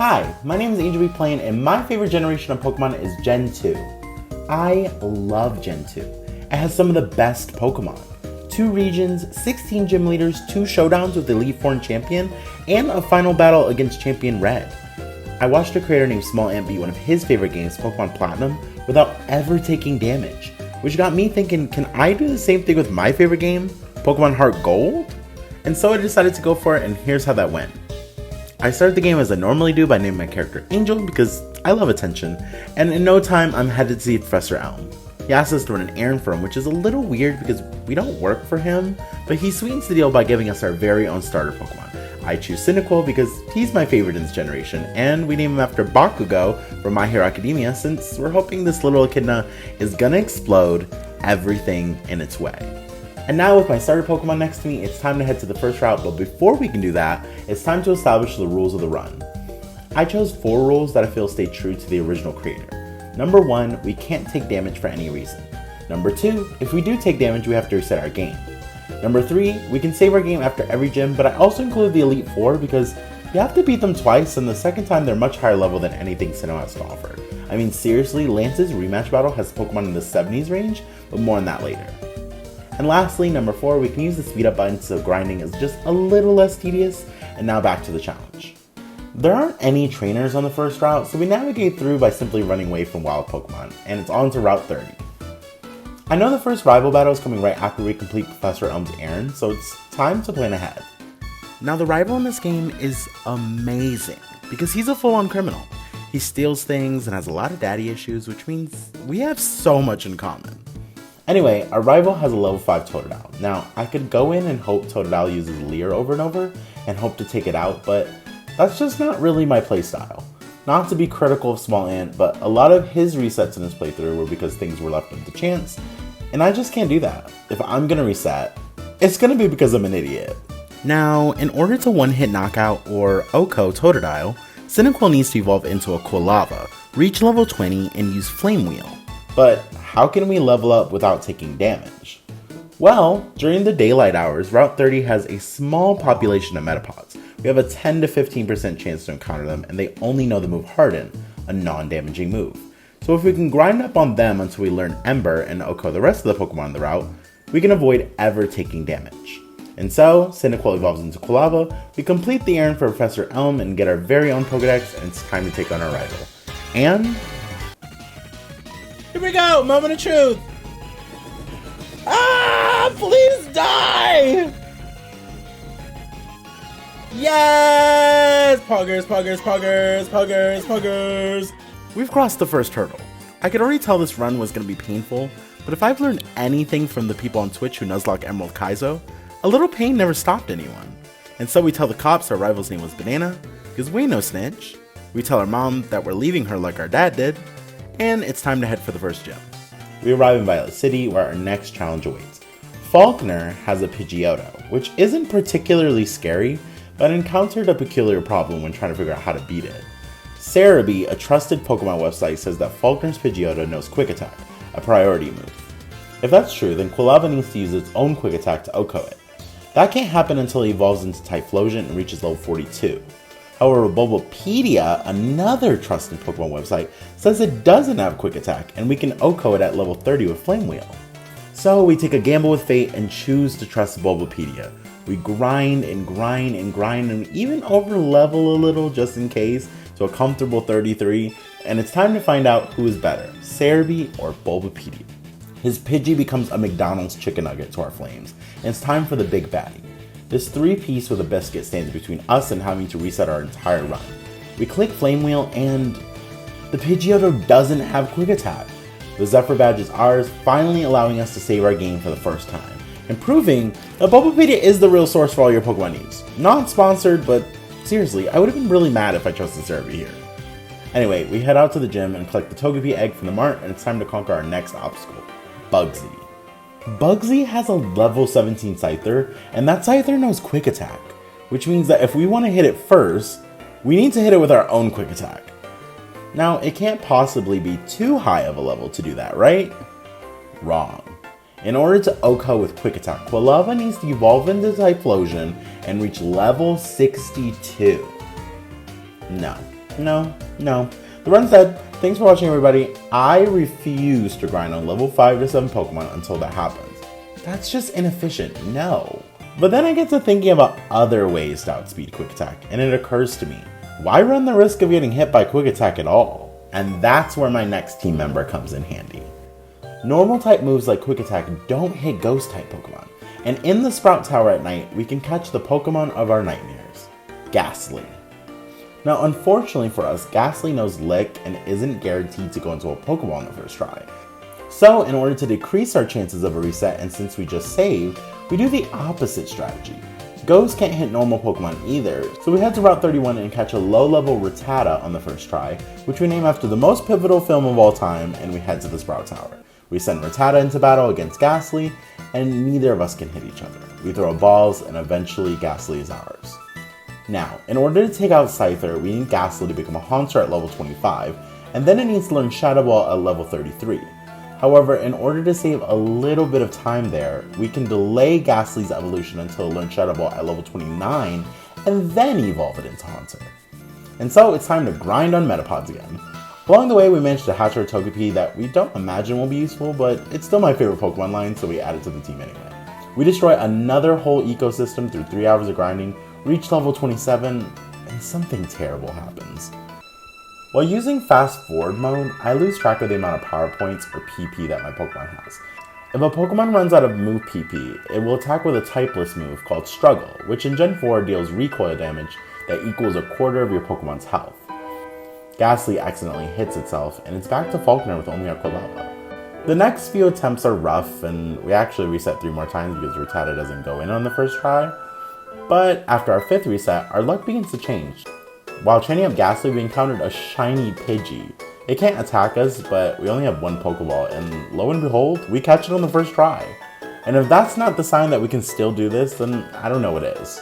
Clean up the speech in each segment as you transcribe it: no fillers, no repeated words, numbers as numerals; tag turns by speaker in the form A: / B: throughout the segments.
A: Hi, my name is Angel B. Plain, and my favorite generation of Pokemon is Gen 2. I love Gen 2. It has some of the best Pokemon. 2 regions, 16 gym leaders, 2 showdowns with Elite Foreign Champion, and a final battle against Champion Red. I watched a creator named SmallAnt beat one of his favorite games, Pokemon Platinum, without ever taking damage, which got me thinking, can I do the same thing with my favorite game, Pokemon HeartGold? And so I decided to go for it, and here's how that went. I started the game as I normally do by naming my character Angel because I love attention, and in no time I'm headed to see Professor Elm. He asked us to run an errand for him, which is a little weird because we don't work for him, but he sweetens the deal by giving us our very own starter Pokemon. I choose Cynthia because he's my favorite in this generation, and we name him after Bakugo from My Hero Academia since we're hoping this little echidna is gonna explode everything in its way. And now with my starter Pokemon next to me, it's time to head to the first route, but before we can do that, it's time to establish the rules of the run. I chose 4 rules that I feel stay true to the original creator. Number 1, we can't take damage for any reason. Number 2, if we do take damage, we have to reset our game. Number 3, we can save our game after every gym, but I also include the Elite Four because you have to beat them twice, and the second time they're much higher level than anything Sinnoh has to offer. I mean, seriously, Lance's rematch battle has Pokemon in the 70s range, but more on that later. And lastly, number 4, we can use the speed up button so grinding is just a little less tedious. And now back to the challenge. There aren't any trainers on the first route, so we navigate through by simply running away from wild Pokemon, and it's on to Route 30. I know the first rival battle is coming right after we complete Professor Elm's errand, so it's time to plan ahead. Now the rival in this game is amazing, because he's a full-on criminal. He steals things and has a lot of daddy issues, which means we have so much in common. Anyway, our rival has a level 5 Totodile. Now, I could go in and hope Totodile uses Leer over and over, and hope to take it out, but that's just not really my playstyle. Not to be critical of SmallAnt, but a lot of his resets in his playthrough were because things were left up to chance, and I just can't do that. If I'm gonna reset, it's gonna be because I'm an idiot. Now, in order to one-hit knockout or OHKO Totodile, Cynthia needs to evolve into a Quilava, reach level 20, and use Flame Wheel. But how can we level up without taking damage? Well, during the daylight hours, Route 30 has a small population of Metapods. We have a 10 to 15% chance to encounter them, and they only know the move Harden, a non-damaging move. So if we can grind up on them until we learn Ember and OHKO the rest of the Pokemon on the route, we can avoid ever taking damage. And so, Cynthia evolves into Quilava, we complete the errand for Professor Elm and get our very own Pokedex, and it's time to take on our rival. And here we go! Moment of truth! Ah! Please die! Yes! Poggers, poggers, poggers, poggers, poggers! We've crossed the first hurdle. I could already tell this run was going to be painful, but if I've learned anything from the people on Twitch who Nuzlocke Emerald Kaizo, a little pain never stopped anyone. And so we tell the cops our rival's name was Banana, because we ain't no snitch. We tell our mom that we're leaving her like our dad did, and it's time to head for the first gym. We arrive in Violet City where our next challenge awaits. Faulkner has a Pidgeotto, which isn't particularly scary, but encountered a peculiar problem when trying to figure out how to beat it. Cerebi, a trusted Pokemon website, says that Faulkner's Pidgeotto knows Quick Attack, a priority move. If that's true, then Quilava needs to use its own Quick Attack to OHKO it. That can't happen until it evolves into Typhlosion and reaches level 42. However, Bulbapedia, another trusted Pokemon website, says it doesn't have Quick Attack, and we can OHKO it at level 30 with Flame Wheel. So we take a gamble with fate and choose to trust Bulbapedia. We grind and grind and grind and even over level a little just in case to a comfortable 33, and it's time to find out who is better, Cerebi or Bulbapedia. His Pidgey becomes a McDonald's chicken nugget to our flames, and it's time for the big baddie. This 3-piece with a biscuit stands between us and having to reset our entire run. We click Flame Wheel and the Pidgeotto doesn't have Quick Attack. The Zephyr badge is ours, finally allowing us to save our game for the first time, and proving that Bulbapedia is the real source for all your Pokemon needs. Not sponsored, but seriously, I would have been really mad if I trusted Cerebi here. Anyway, we head out to the gym and collect the Togepi egg from the mart, and it's time to conquer our next obstacle, Bugsy. Bugsy has a level 17 Scyther, and that Scyther knows Quick Attack, which means that if we want to hit it first, we need to hit it with our own Quick Attack. Now, it can't possibly be too high of a level to do that, right? Wrong. In order to OHKO with Quick Attack, Quilava needs to evolve into Typhlosion and reach level 62. No, No. The run said, thanks for watching everybody. I refuse to grind on level 5 to 7 Pokemon until that happens. That's just inefficient, no. But then I get to thinking about other ways to outspeed Quick Attack, and it occurs to me, why run the risk of getting hit by Quick Attack at all? And that's where my next team member comes in handy. Normal type moves like Quick Attack don't hit Ghost type Pokemon, and in the Sprout Tower at night, we can catch the Pokemon of our nightmares, Ghastly. Now unfortunately for us, Ghastly knows Lick and isn't guaranteed to go into a Pokeball on the first try. So in order to decrease our chances of a reset, and since we just saved, we do the opposite strategy. Ghost can't hit normal Pokemon either, so we head to Route 31 and catch a low-level Rattata on the first try, which we name after the most pivotal film of all time, and we head to the Sprout Tower. We send Rattata into battle against Ghastly, and neither of us can hit each other. We throw balls, and eventually Ghastly is ours. Now, in order to take out Scyther, we need Ghastly to become a Haunter at level 25, and then it needs to learn Shadow Ball at level 33. However, in order to save a little bit of time there, we can delay Ghastly's evolution until it learns Shadow Ball at level 29, and then evolve it into Haunter. And so it's time to grind on Metapods again. Along the way, we managed to hatch our Togepi that we don't imagine will be useful, but it's still my favorite Pokemon line, so we add it to the team anyway. We destroy another whole ecosystem through 3 hours of grinding, reach level 27, and something terrible happens. While using fast forward mode, I lose track of the amount of power points or PP that my Pokemon has. If a Pokemon runs out of move PP, it will attack with a typeless move called Struggle, which in Gen 4 deals recoil damage that equals a quarter of your Pokemon's health. Ghastly accidentally hits itself, and it's back to Falkner with only Aquilava. The next few attempts are rough, and we actually reset 3 more times because Rattata doesn't go in on the first try. But after our 5th reset, our luck begins to change. While training up Ghastly, we encountered a shiny Pidgey. It can't attack us, but we only have 1 Pokeball, and lo and behold, we catch it on the first try. And if that's not the sign that we can still do this, then I don't know what is.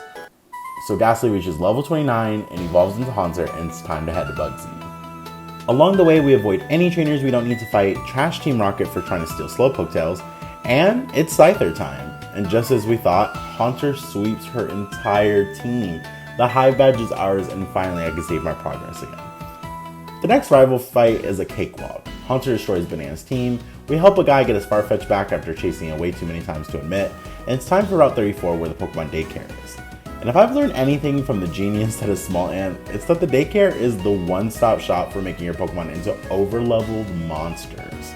A: So Ghastly reaches level 29 and evolves into Haunter, and it's time to head to Bugsy. Along the way, we avoid any trainers we don't need to fight, trash Team Rocket for trying to steal Slowpoke tails, and it's Scyther time. And just as we thought, Haunter sweeps her entire team. The Hive Badge is ours, and finally I can save my progress again. The next rival fight is a cakewalk. Haunter destroys Banana's team, we help a guy get his Farfetch back after chasing it way too many times to admit, and it's time for Route 34 where the Pokemon Daycare is. And if I've learned anything from the genius that is SmallAnt, it's that the Daycare is the one-stop shop for making your Pokemon into over-leveled monsters.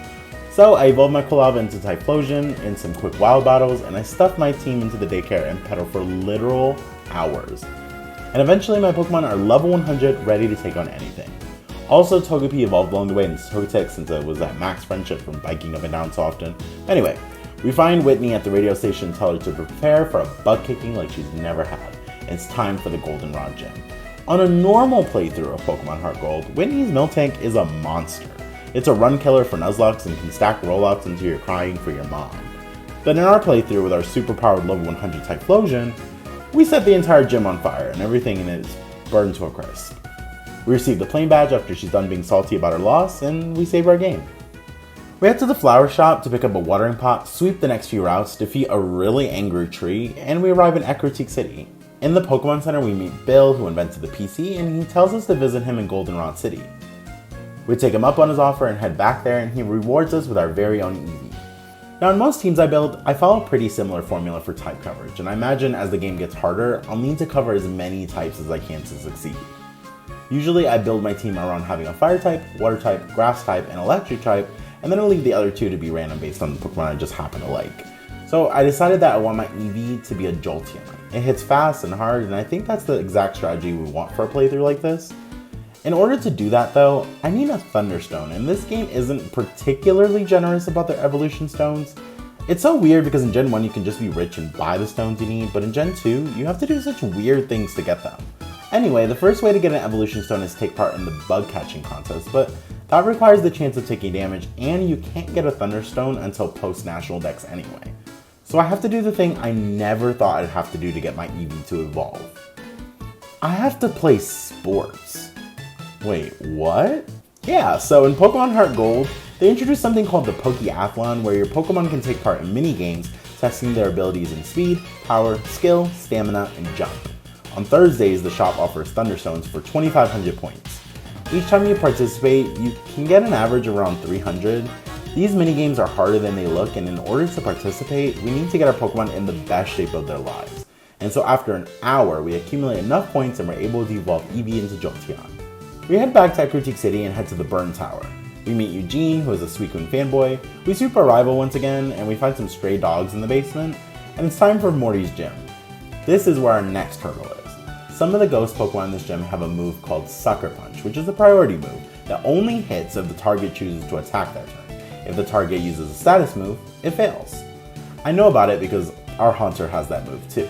A: So I evolved my Quilava into Typhlosion in some quick wild battles, and I stuffed my team into the Daycare and pedal for literal hours. And eventually my Pokemon are level 100, ready to take on anything. Also, Togepi evolved along the way into Togetic since it was at max friendship from biking up and down so often. Anyway, we find Whitney at the radio station and tell her to prepare for a butt kicking like she's never had. It's time for the Goldenrod Gym. On a normal playthrough of Pokemon HeartGold, Whitney's Miltank is a monster. It's a run killer for Nuzlocke and can stack rollouts until you're crying for your mom. But in our playthrough with our superpowered level 100 Typhlosion, we set the entire gym on fire and everything in it is burned to a crisp. We receive the Flame Badge after she's done being salty about her loss, and we save our game. We head to the flower shop to pick up a watering pot, sweep the next few routes, defeat a really angry tree, and we arrive in Ecruteak City. In the Pokemon Center, we meet Bill, who invented the PC, and he tells us to visit him in Goldenrod City. We take him up on his offer and head back there, and he rewards us with our very own Eevee. Now in most teams I build, I follow a pretty similar formula for type coverage, and I imagine as the game gets harder, I'll need to cover as many types as I can to succeed. Usually I build my team around having a fire type, water type, grass type, and electric type, and then I'll leave the other 2 to be random based on the Pokemon I just happen to like. So I decided that I want my Eevee to be a Jolteon. It hits fast and hard, and I think that's the exact strategy we want for a playthrough like this. In order to do that though, I need a Thunderstone, and this game isn't particularly generous about their evolution stones. It's so weird because in Gen 1 you can just be rich and buy the stones you need, but in Gen 2 you have to do such weird things to get them. Anyway, the first way to get an evolution stone is to take part in the bug catching contest, but that requires the chance of taking damage, and you can't get a Thunderstone until post-National Dex anyway. So I have to do the thing I never thought I'd have to do to get my Eevee to evolve. I have to play sports. Wait, what? Yeah, so in Pokemon HeartGold, they introduced something called the Pokey Athlon, where your Pokemon can take part in mini-games, testing their abilities in speed, power, skill, stamina, and jump. On Thursdays, the shop offers Thunderstones for 2,500 points. Each time you participate, you can get an average around 300. These minigames are harder than they look, and in order to participate, we need to get our Pokemon in the best shape of their lives. And so after an hour, we accumulate enough points and we're able to evolve Eevee into Jolteon. We head back to Ecruteak City and head to the Burn Tower. We meet Eugene, who is a Suicune fanboy. We sweep our rival once again, and we find some stray dogs in the basement, and it's time for Morty's gym. This is where our next hurdle is. Some of the ghost Pokemon in this gym have a move called Sucker Punch, which is a priority move that only hits if the target chooses to attack that turn. If the target uses a status move, it fails. I know about it because our Haunter has that move too.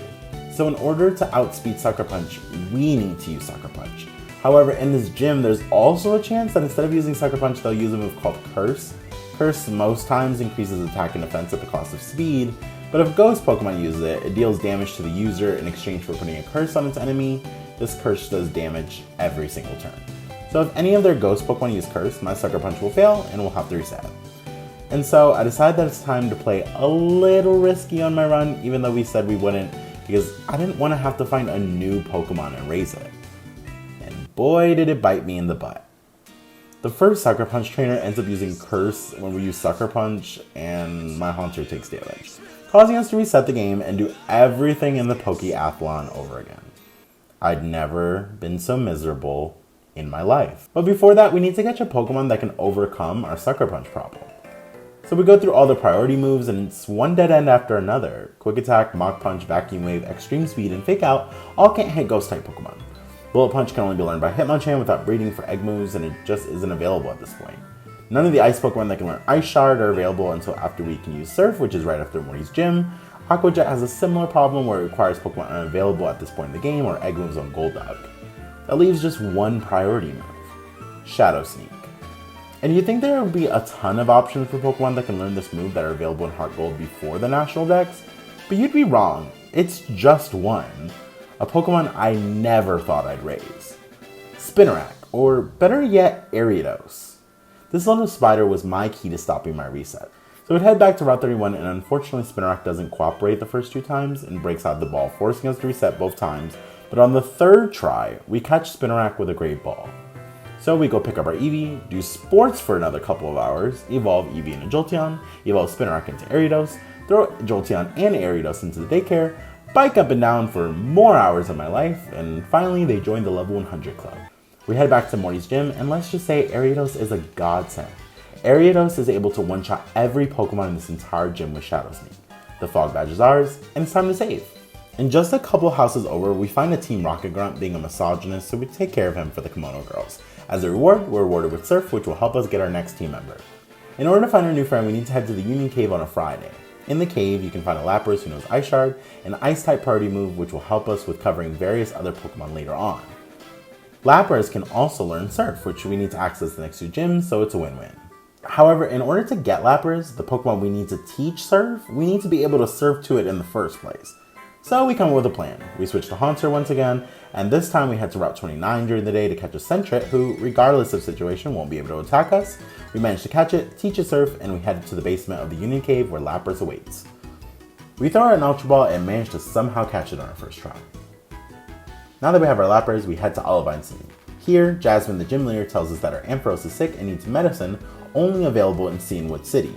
A: So in order to outspeed Sucker Punch, we need to use Sucker Punch. However, in this gym, there's also a chance that instead of using Sucker Punch, they'll use a move called Curse. Curse most times increases attack and defense at the cost of speed, but if Ghost Pokemon uses it, it deals damage to the user in exchange for putting a curse on its enemy. This curse does damage every single turn. So if any of their Ghost Pokemon use Curse, my Sucker Punch will fail and we'll have to reset. And so I decided that it's time to play a little risky on my run, even though we said we wouldn't, because I didn't want to have to find a new Pokemon and raise it. And boy did it bite me in the butt. The first Sucker Punch trainer ends up using Curse when we use Sucker Punch, and my Haunter takes damage, causing us to reset the game and do everything in the Pokey Athlon over again. I'd never been so miserable in my life. But before that, we need to catch a Pokemon that can overcome our Sucker Punch problem. So we go through all the priority moves, and it's one dead end after another. Quick Attack, Mach Punch, Vacuum Wave, Extreme Speed, and Fake Out all can't hit Ghost-type Pokemon. Bullet Punch can only be learned by Hitmonchan without breeding for egg moves, and it just isn't available at this point. None of the Ice Pokemon that can learn Ice Shard are available until after we can use Surf, which is right after Morty's gym. Aqua Jet has a similar problem where it requires Pokemon unavailable at this point in the game or egg moves on Golduck. That leaves just one priority move, Shadow Sneak. And you'd think there would be a ton of options for Pokemon that can learn this move that are available in HeartGold before the National Dex, but you'd be wrong. It's just one. A Pokemon I never thought I'd raise. Spinarak, or better yet, Ariados. This little spider was my key to stopping my reset. So we'd head back to Route 31, and unfortunately Spinarak doesn't cooperate the first two times and breaks out the ball, forcing us to reset both times. But on the third try, we catch Spinarak with a Great Ball. So we go pick up our Eevee, do sports for another couple of hours, evolve Eevee into Jolteon, evolve Spinarak into Ariados, throw Jolteon and Ariados into the daycare, bike up and down for more hours of my life, and finally they join the level 100 club. We head back to Morty's gym, and let's just say Ariados is a godsend. Ariados is able to one-shot every Pokemon in this entire gym with Shadow Sneak. The Fog Badge is ours, and it's time to save. And just a couple houses over, we find a Team Rocket Grunt being a misogynist, so we take care of him for the Kimono Girls. As a reward, we're rewarded with Surf, which will help us get our next team member. In order to find our new friend, we need to head to the Union Cave on a Friday. In the cave, you can find a Lapras who knows Ice Shard, an Ice-type priority move which will help us with covering various other Pokemon later on. Lapras can also learn Surf, which we need to access the next two gyms, so it's a win-win. However, in order to get Lapras, the Pokemon we need to teach Surf, we need to be able to surf to it in the first place. So we come up with a plan. We switch to Haunter once again, and this time we head to Route 29 during the day to catch a Sentret who, regardless of situation, won't be able to attack us. We manage to catch it, teach it Surf, and we head to the basement of the Union Cave where Lapras awaits. We throw out an Ultra Ball and manage to somehow catch it on our first try. Now that we have our Lapras, we head to Olivine City. Here, Jasmine the gym leader tells us that our Ampharos is sick and needs medicine only available in Cianwood City.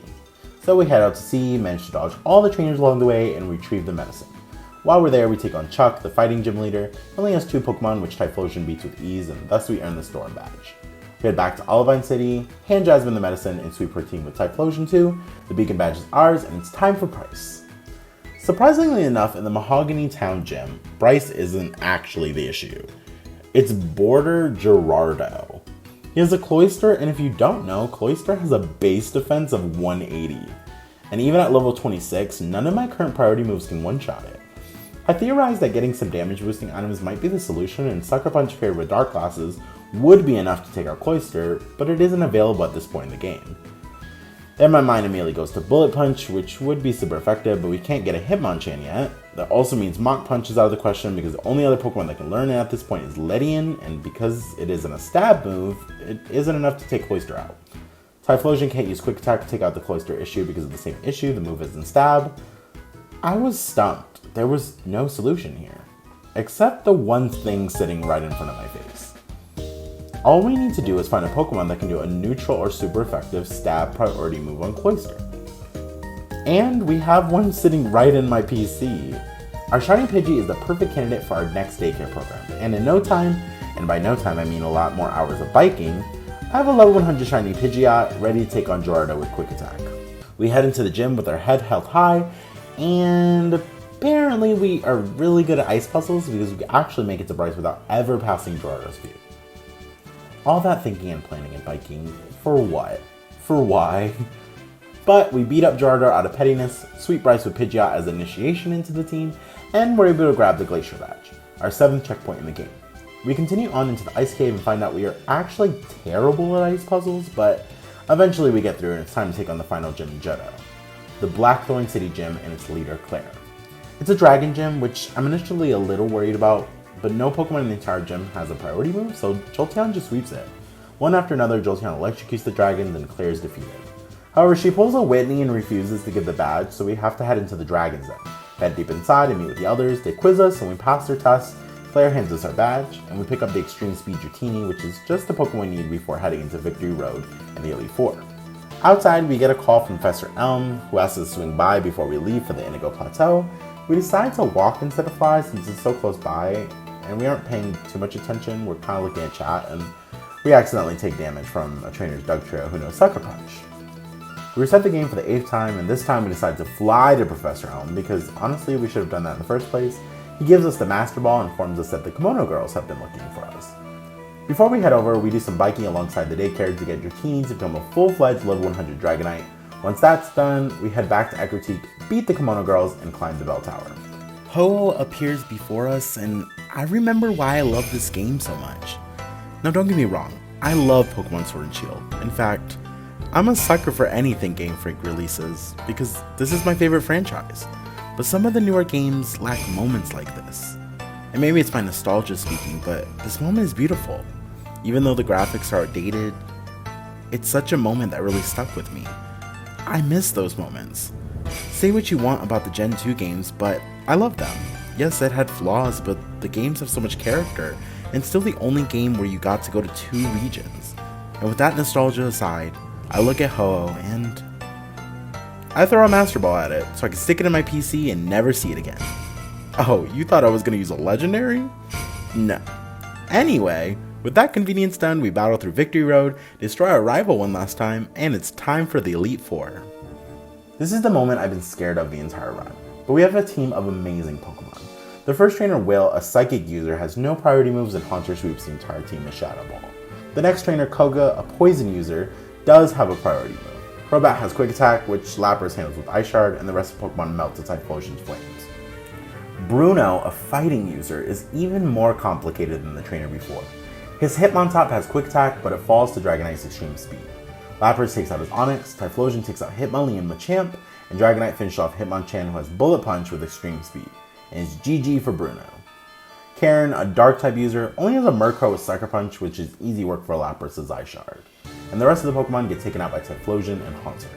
A: So we head out to sea, manage to dodge all the trainers along the way, and retrieve the medicine. While we're there, we take on Chuck, the fighting gym leader. He only has two Pokemon, which Typhlosion beats with ease, and thus we earn the Storm Badge. We head back to Olivine City, hand Jasmine the medicine, and sweep her team with Typhlosion too. The Beacon Badge is ours, and it's time for Price. Surprisingly enough, in the Mahogany Town gym, Bryce isn't actually the issue. It's Border Gerardo. He has a Cloyster, and if you don't know, Cloyster has a base defense of 180. And even at level 26, none of my current priority moves can one-shot it. I theorized that getting some damage boosting items might be the solution, and Sucker Punch paired with Dark Glasses would be enough to take our Cloyster, but it isn't available at this point in the game. Then my mind immediately goes to Bullet Punch, which would be super effective, but we can't get a Hitmonchan yet. That also means Mach Punch is out of the question because the only other Pokemon that can learn it at this point is Ledian, and because it isn't a stab move, it isn't enough to take Cloyster out. Typhlosion can't use Quick Attack to take out the Cloyster issue because of the same issue, the move isn't stab. I was stumped. There was no solution here, except the one thing sitting right in front of my face. All we need to do is find a Pokemon that can do a neutral or super effective stab priority move on Cloyster. And we have one sitting right in my PC. Our shiny Pidgey is the perfect candidate for our next daycare program, and in no time, and by no time I mean a lot more hours of biking, I have a level 100 shiny Pidgeot ready to take on Gerardo with Quick Attack. We head into the gym with our head held high, and apparently we are really good at ice puzzles because we actually make it to Bryce without ever passing Gerardo's view. All that thinking and planning and biking, for what? For why? But we beat up Gerardo out of pettiness, sweep Bryce with Pidgeot as initiation into the team, and we're able to grab the Glacier Badge, our 7th checkpoint in the game. We continue on into the Ice Cave and find out we are actually terrible at ice puzzles, but eventually we get through and it's time to take on the final gym in Johto, the Blackthorn City Gym and its leader, Claire. It's a Dragon Gym, which I'm initially a little worried about, but no Pokemon in the entire gym has a priority move, so Jolteon just sweeps it. One after another, Jolteon electrocutes the dragons and Claire is defeated. However, she pulls a Whitney and refuses to give the badge, so we have to head into the Dragon Zone. Head deep inside and meet with the elders. They quiz us and we pass their tests. Claire hands us our badge, and we pick up the Extreme Speed Dratini, which is just the Pokemon we need before heading into Victory Road and the Elite Four. Outside, we get a call from Professor Elm, who asks us to swing by before we leave for the Indigo Plateau. We decide to walk instead of fly since it's so close by, and we aren't paying too much attention. We're kind of looking at chat, and we accidentally take damage from a trainer's Dugtrio who knows Sucker Punch. We reset the game for the 8th time, and this time we decide to fly to Professor Elm because honestly we should have done that in the first place. He gives us the Master Ball and informs us that the Kimono Girls have been looking for us. Before we head over, we do some biking alongside the daycare to get Dratini to become a full-fledged level 100 Dragonite. Once that's done, we head back to Ecruteak, beat the Kimono Girls, and climb the bell tower. Ho appears before us, and I remember why I love this game so much. Now don't get me wrong, I love Pokemon Sword and Shield. In fact, I'm a sucker for anything Game Freak releases, because this is my favorite franchise. But some of the newer games lack moments like this. And maybe it's my nostalgia speaking, but this moment is beautiful. Even though the graphics are outdated, it's such a moment that really stuck with me. I miss those moments. Say what you want about the Gen 2 games, but I love them. Yes, it had flaws, but the games have so much character, and still the only game where you got to go to 2 regions. And with that nostalgia aside, I look at Ho and I throw a Master Ball at it so I can stick it in my PC and never see it again. Oh, you thought I was going to use a legendary? No. Anyway, with that convenience done, we battle through Victory Road, destroy our rival one last time, and it's time for the Elite Four. This is the moment I've been scared of the entire run, but we have a team of amazing Pokemon. The first trainer, Will, a Psychic user, has no priority moves and Haunter sweeps the entire team with Shadow Ball. The next trainer, Koga, a Poison user, does have a priority move. Crobat has Quick Attack, which Lapras handles with Ice Shard, and the rest of Pokemon melt to Typhlosion's flames. Bruno, a Fighting user, is even more complicated than the trainer before. His Hitmontop has Quick Attack, but it falls to Dragonite's Extreme Speed. Lapras takes out his Onix, Typhlosion takes out Hitmonlee and Machamp, and Dragonite finishes off Hitmonchan, who has Bullet Punch with Extreme Speed. And it's GG for Bruno. Karen, a Dark-type user, only has a Murkrow with Sucker Punch, which is easy work for Lapras' Ice Shard. And the rest of the Pokemon get taken out by Typhlosion and Haunter.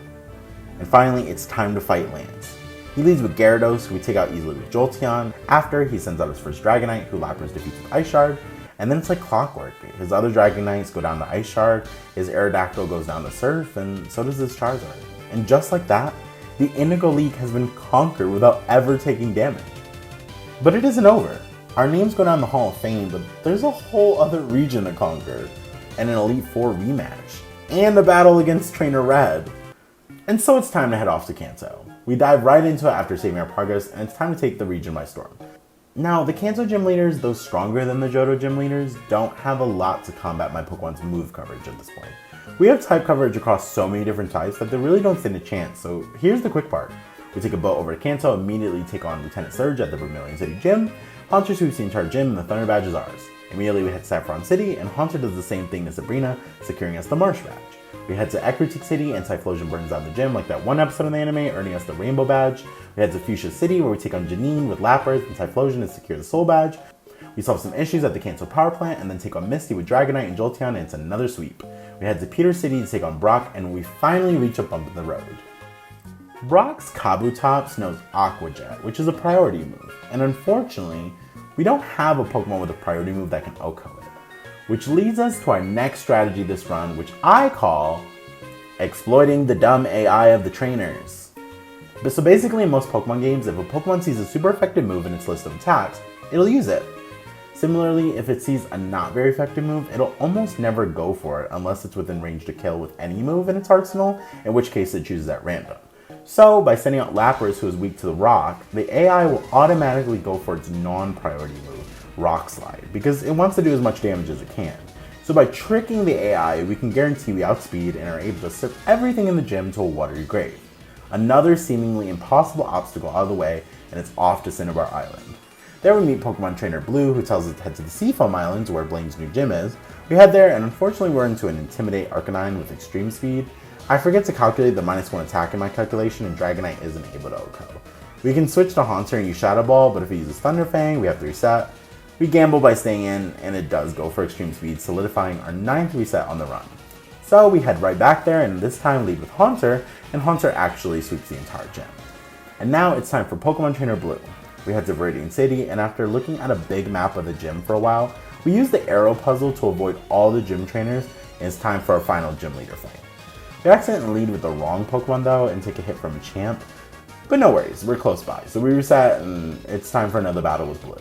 A: And finally, it's time to fight Lance. He leads with Gyarados, who we take out easily with Jolteon. After, he sends out his first Dragonite, who Lapras defeats with Ice Shard. And then it's like clockwork. His other Dragonites go down to Ice Shard, his Aerodactyl goes down to Surf, and so does his Charizard. And just like that, the Indigo League has been conquered without ever taking damage. But it isn't over. Our names go down the Hall of Fame, but there's a whole other region to conquer, and an Elite Four rematch, and a battle against Trainer Red. And so it's time to head off to Kanto. We dive right into it after saving our progress, and it's time to take the region by storm. Now, the Kanto gym leaders, though stronger than the Johto gym leaders, don't have a lot to combat my Pokemon's move coverage at this point. We have type coverage across so many different types that they really don't stand a chance, so here's the quick part. We take a boat over to Kanto, immediately take on Lieutenant Surge at the Vermilion City Gym. Haunter sweeps the entire gym, and the Thunder Badge is ours. Immediately we head to Saffron City, and Haunter does the same thing as Sabrina, securing us the Marsh Badge. We head to Ecruteak City, and Typhlosion burns down the gym like that one episode of the anime, earning us the Rainbow Badge. We head to Fuchsia City, where we take on Janine with Lapras and Typhlosion to secure the Soul Badge. We solve some issues at the Kanto Power Plant, and then take on Misty with Dragonite and Jolteon, and it's another sweep. We head to Peter City to take on Brock, and we finally reach a bump in the road. Brock's Kabutops knows Aqua Jet, which is a priority move, and unfortunately, we don't have a Pokemon with a priority move that can OHKO it. Which leads us to our next strategy this run, which I call exploiting the dumb AI of the trainers. So basically in most Pokemon games, if a Pokemon sees a super effective move in its list of attacks, it'll use it. Similarly, if it sees a not very effective move, it'll almost never go for it unless it's within range to kill with any move in its arsenal, in which case it chooses at random. So by sending out Lapras, who is weak to the rock, the AI will automatically go for its non-priority move, Rock Slide, because it wants to do as much damage as it can. So by tricking the AI, we can guarantee we outspeed and are able to sip everything in the gym to a watery grave. Another seemingly impossible obstacle out of the way, and it's off to Cinnabar Island. There we meet Pokemon Trainer Blue, who tells us to head to the Seafoam Islands, where Blaine's new gym is. We head there, and unfortunately we're into an Intimidate Arcanine with extreme speed. I forget to calculate the -1 attack in my calculation, and Dragonite isn't able to OHKO. We can switch to Haunter and use Shadow Ball, but if he uses Thunder Fang, we have to reset. We gamble by staying in, and it does go for extreme speed, solidifying our 9th reset on the run. So we head right back there, and this time lead with Haunter, and Haunter actually sweeps the entire gym. And now it's time for Pokemon Trainer Blue. We head to Viridian City, and after looking at a big map of the gym for a while, we use the arrow puzzle to avoid all the gym trainers, and it's time for our final gym leader fight. We accidentally lead with the wrong Pokemon though, and take a hit from a champ, but no worries, we're close by, so we reset, and it's time for another battle with Blue.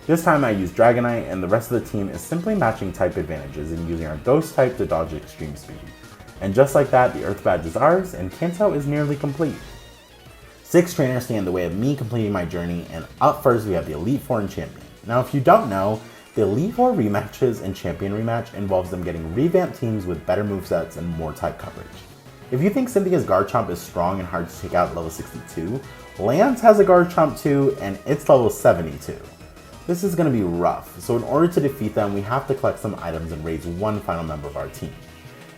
A: This time I use Dragonite, and the rest of the team is simply matching type advantages and using our Ghost type to dodge extreme speed. And just like that, the Earth Badge is ours, and Kanto is nearly complete. 6 trainers stand in the way of me completing my journey, and up first we have the Elite Four and Champion. Now if you don't know, the Elite Four rematches and Champion rematch involves them getting revamped teams with better movesets and more type coverage. If you think Cynthia's Garchomp is strong and hard to take out at level 62, Lance has a Garchomp too, and it's level 72. This is going to be rough, so in order to defeat them, we have to collect some items and raise one final member of our team.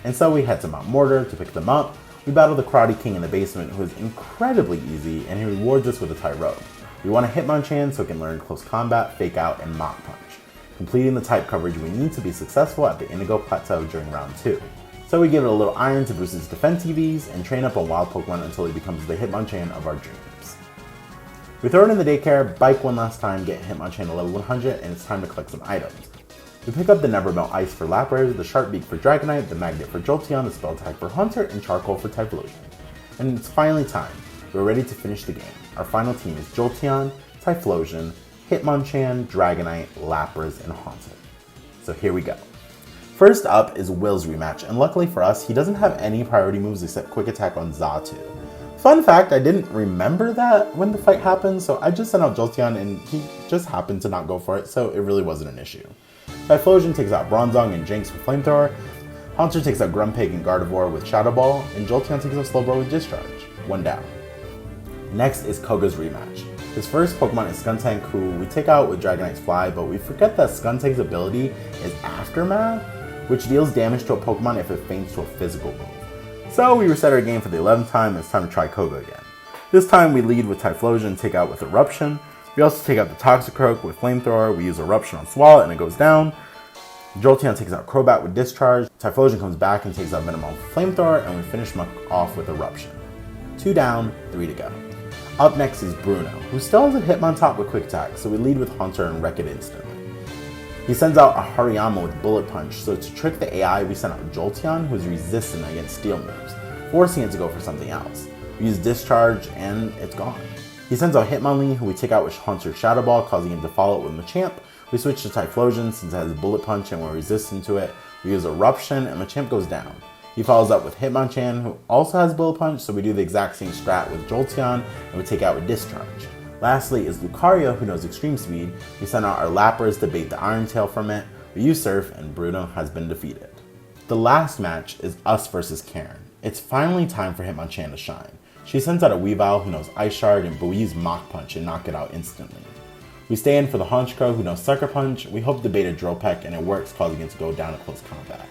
A: And so we head to Mount Mortar to pick them up. We battle the Karate King in the basement, who is incredibly easy, and he rewards us with a Tyrogue. We want a Hitmonchan so it can learn Close Combat, Fake Out, and Mach Punch, completing the type coverage we need to be successful at the Indigo Plateau during round 2. So we give it a little iron to boost its defense EVs, and train up a wild Pokemon until he becomes the Hitmonchan of our dreams. We throw it in the daycare, bike one last time, get Hitmonchan to level 100, and it's time to collect some items. We pick up the Nevermelt Ice for Lapras, the Sharp Beak for Dragonite, the Magnet for Jolteon, the Spell Tag for Haunter, and Charcoal for Typhlosion. And it's finally time. We're ready to finish the game. Our final team is Jolteon, Typhlosion, Hitmonchan, Dragonite, Lapras, and Haunter. So here we go. First up is Will's rematch, and luckily for us, he doesn't have any priority moves except Quick Attack on Xatu. Fun fact, I didn't remember that when the fight happened, so I just sent out Jolteon and he just happened to not go for it, so it really wasn't an issue. Typhlosion takes out Bronzong and Jinx with Flamethrower, Haunter takes out Grumpig and Gardevoir with Shadow Ball, and Jolteon takes out Slowbro with Discharge. 1 down. Next is Koga's rematch. His first Pokemon is Skuntank, who we take out with Dragonite's Fly, but we forget that Skuntank's ability is Aftermath, which deals damage to a Pokemon if it faints to a physical move. So we reset our game for the 11th time, and it's time to try Koga again. This time we lead with Typhlosion and take out with Eruption. We also take out the Toxicroak with Flamethrower, we use Eruption on Swallow and it goes down. Jolteon takes out Crobat with Discharge, Typhlosion comes back and takes out Venomon with Flamethrower, and we finish him off with Eruption. 2 down, 3 to go. Up next is Bruno, who still has a Hitmontop with Quick Attack, so we lead with Haunter and wreck it instantly. He sends out a Hariyama with Bullet Punch, so to trick the AI, we send out Jolteon, who is resistant against steel moves, forcing it to go for something else. We use Discharge, and it's gone. He sends out Hitmonlee, who we take out with Haunter's Shadow Ball, causing him to follow it with Machamp. We switch to Typhlosion since it has Bullet Punch and we're resistant to it. We use Eruption, and Machamp goes down. He follows up with Hitmonchan, who also has Bullet Punch, so we do the exact same strat with Jolteon, and we take out with Discharge. Lastly is Lucario, who knows Extreme Speed. We send out our Lapras to bait the Iron Tail from it. We use Surf, and Bruno has been defeated. The last match is us versus Karen. It's finally time for Hitmonchan to shine. She sends out a Weavile who knows Ice Shard, but we use Mach Punch and knock it out instantly. We stay in for the Honchkrow who knows Sucker Punch. We hope to bait a Drill Peck, and it works, causing it to go down to Close Combat.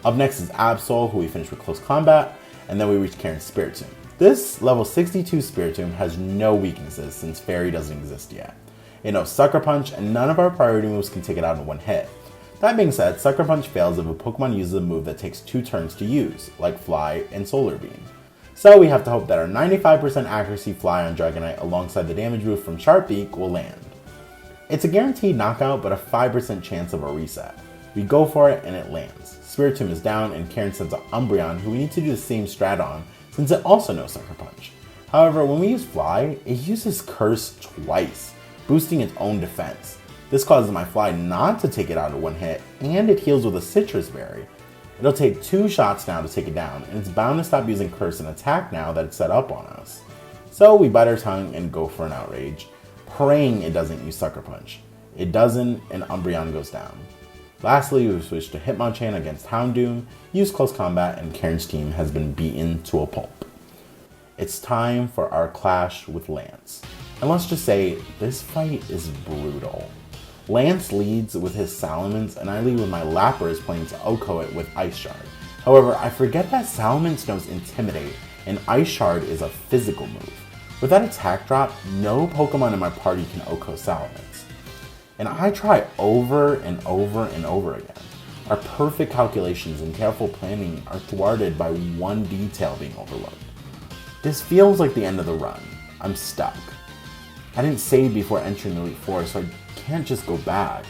A: Up next is Absol, who we finish with Close Combat, and then we reach Karen's Spiritomb. This level 62 Spiritomb has no weaknesses since Fairy doesn't exist yet. It knows Sucker Punch, and none of our priority moves can take it out in one hit. That being said, Sucker Punch fails if a Pokemon uses a move that takes 2 turns to use, like Fly and Solar Beam. So we have to hope that our 95% accuracy Fly on Dragonite alongside the damage boost from Sharp Beak will land. It's a guaranteed knockout, but a 5% chance of a reset. We go for it and it lands. Spiritomb is down and Karen sends out Umbreon, who we need to do the same strat on since it also knows Sucker Punch. However, when we use Fly, it uses Curse twice, boosting its own defense. This causes my Fly not to take it out in one hit, and it heals with a Citrus Berry. It'll take 2 shots now to take it down, and it's bound to stop using Curse and attack now that it's set up on us. So we bite our tongue and go for an Outrage, praying it doesn't use Sucker Punch. It doesn't, and Umbreon goes down. Lastly, we switch to Hitmonchan against Houndoom, use Close Combat, and Karen's team has been beaten to a pulp. It's time for our clash with Lance. And let's just say, this fight is brutal. Lance leads with his Salamence, and I lead with my Lapras playing to OHKO it with Ice Shard. However, I forget that Salamence knows Intimidate, and Ice Shard is a physical move. With that attack drop, no Pokemon in my party can OHKO Salamence. And I try over and over and over again. Our perfect calculations and careful planning are thwarted by one detail being overlooked. This feels like the end of the run. I'm stuck. I didn't save before entering Elite Four, so I can't just go back.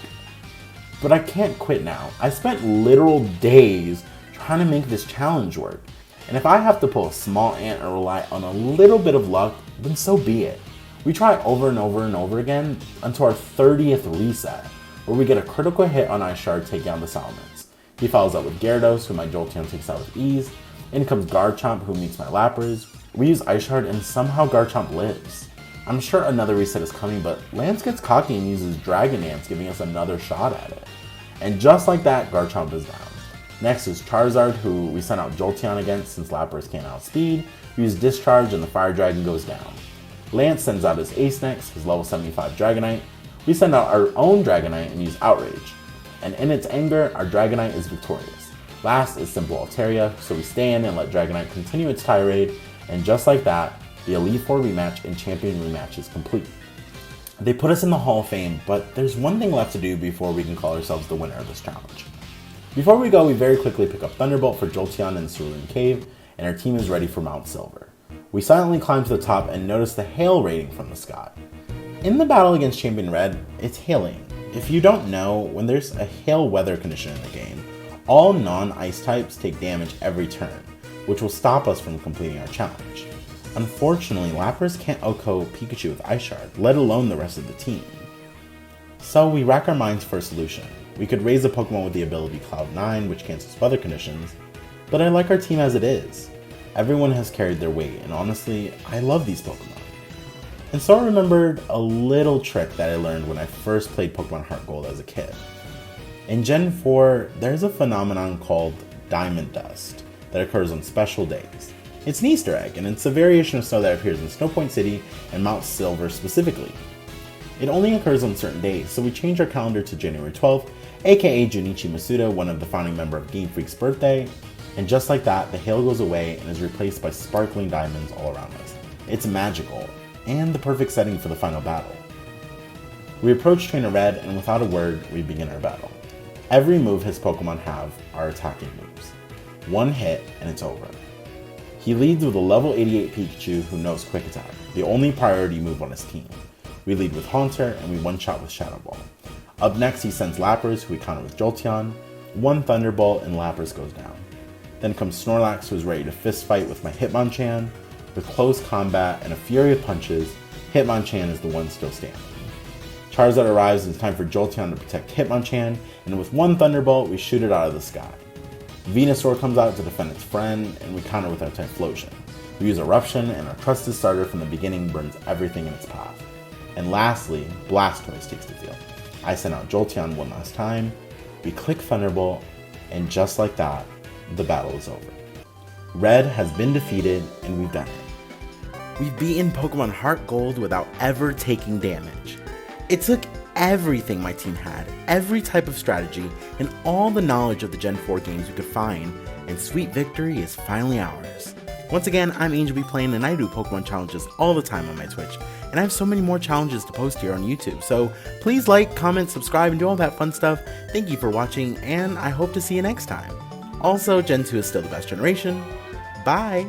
A: But I can't quit now. I spent literal days trying to make this challenge work. And if I have to pull a SmallAnt or rely on a little bit of luck, then so be it. We try over and over and over again until our 30th reset, where we get a critical hit on Ice Shard taking out the Salamence. He follows up with Gyarados, who my Jolteon takes out with ease. In comes Garchomp, who meets my Lapras. We use Ice Shard and somehow Garchomp lives. I'm sure another reset is coming, but Lance gets cocky and uses Dragon Dance, giving us another shot at it. And just like that, Garchomp is down. Next is Charizard, who we sent out Jolteon against since Lapras can't outspeed. We use Discharge and the Fire Dragon goes down. Lance sends out his Ace next, his level 75 Dragonite. We send out our own Dragonite and use Outrage. And in its anger, our Dragonite is victorious. Last is Simple Altaria, so we stay in and let Dragonite continue its tirade, and just like that, the Elite Four rematch and Champion rematch is complete. They put us in the Hall of Fame, but there's one thing left to do before we can call ourselves the winner of this challenge. Before we go, we very quickly pick up Thunderbolt for Jolteon in the Cerulean Cave, and our team is ready for Mount Silver. We silently climb to the top and notice the hail rating from the sky. In the battle against Champion Red, it's hailing. If you don't know, when there's a hail weather condition in the game, all non-ice types take damage every turn, which will stop us from completing our challenge. Unfortunately, Lapras can't OHKO Pikachu with Ice Shard, let alone the rest of the team. So we rack our minds for a solution. We could raise a Pokemon with the ability Cloud9, which cancels weather conditions, but I like our team as it is. Everyone has carried their weight, and honestly, I love these Pokemon. And so I remembered a little trick that I learned when I first played Pokemon HeartGold as a kid. In Gen 4, there's a phenomenon called Diamond Dust that occurs on special days. It's an Easter egg, and it's a variation of snow that appears in Snow Point City and Mount Silver specifically. It only occurs on certain days, so we changed our calendar to January 12th, aka Junichi Masuda, one of the founding members of Game Freak's birthday, and just like that, the hail goes away and is replaced by sparkling diamonds all around us. It's magical, and the perfect setting for the final battle. We approach Trainer Red, and without a word, we begin our battle. Every move his Pokemon have are attacking moves. One hit, and it's over. He leads with a level 88 Pikachu who knows Quick Attack, the only priority move on his team. We lead with Haunter, and we one-shot with Shadow Ball. Up next, he sends Lapras, who we counter with Jolteon. One Thunderbolt, and Lapras goes down. Then comes Snorlax, who is ready to fist fight with my Hitmonchan. With close combat and a fury of punches, Hitmonchan is the one still standing. Charizard arrives and it's time for Jolteon to protect Hitmonchan, and with one Thunderbolt, we shoot it out of the sky. Venusaur comes out to defend its friend, and we counter with our Typhlosion. We use Eruption, and our trusted starter from the beginning burns everything in its path. And lastly, Blastoise takes the field. I send out Jolteon one last time, we click Thunderbolt, and just like that, the battle is over. Red has been defeated, and we've done it. We've beaten Pokemon HeartGold without ever taking damage. It took everything my team had, every type of strategy, and all the knowledge of the Gen 4 games we could find, and sweet victory is finally ours. Once again, I'm Angel B Playing, and I do Pokemon challenges all the time on my Twitch, and I have so many more challenges to post here on YouTube, so please like, comment, subscribe, and do all that fun stuff. Thank you for watching, and I hope to see you next time. Also, Gen 2 is still the best generation. Bye!